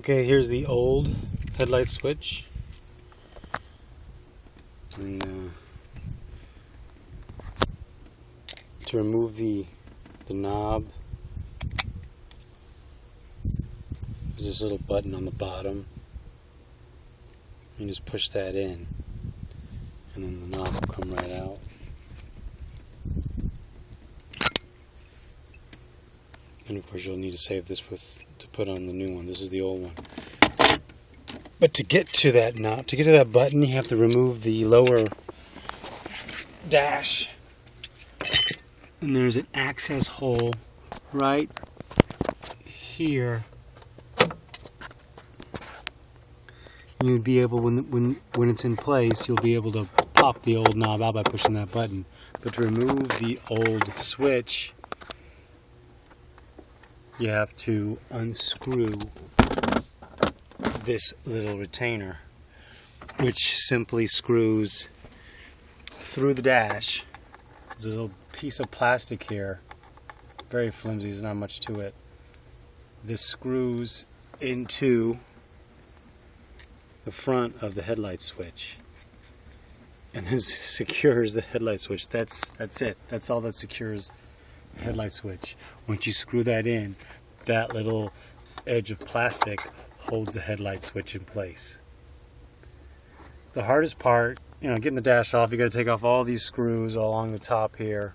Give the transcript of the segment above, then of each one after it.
Okay, here's the old headlight switch. And to remove the knob, there's this little button on the bottom. You just push that in, and then the knob will come right out. And of course you'll need to save this to put on the new one. This is the old one. But to get to that knob, to get to that button, you have to remove the lower dash. And there's an access hole right here. You'd be able, when it's in place, you'll be able to pop the old knob out by pushing that button. But to remove the old switch, you have to unscrew this little retainer, which simply screws through the dash. There's a little piece of plastic here, very flimsy, there's not much to it. This screws into the front of the headlight switch, and this secures the headlight switch. That's it. That's all that secures the headlight switch. Once you screw that in, that little edge of plastic holds the headlight switch in place. The hardest part, getting the dash off, you got to take off all these screws along the top here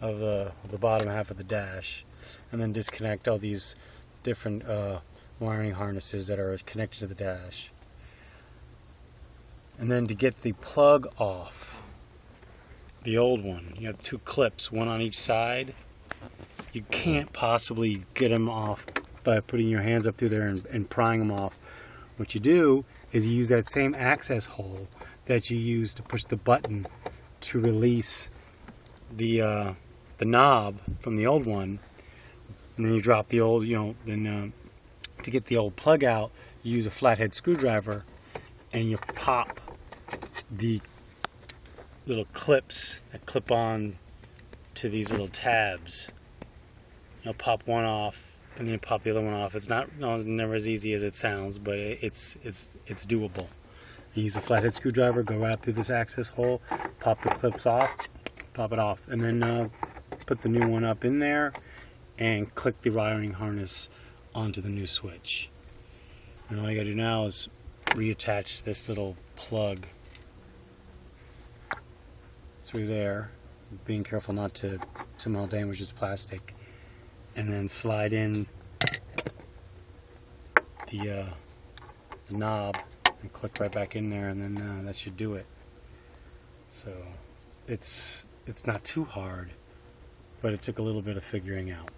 of the bottom half of the dash, and then disconnect all these different wiring harnesses that are connected to the dash. And then to get the plug off the old one, you have two clips, one on each side. You can't possibly get them off by putting your hands up through there and prying them off. What you do is you use that same access hole that you use to push the button to release the knob from the old one, and then you drop the old, then to get the old plug out, you use a flathead screwdriver and you pop the little clips that clip on to these little tabs. You'll pop one off and then you pop the other one off. It's never as easy as it sounds, but it's doable. You use a flathead screwdriver, go right through this access hole, pop the clips off, pop it off, and then put the new one up in there and click the wiring harness onto the new switch. And all you gotta do now is reattach this little plug through there, being careful not to somehow damage this plastic, and then slide in the knob and click right back in there, and then that should do it. So it's not too hard, but it took a little bit of figuring out.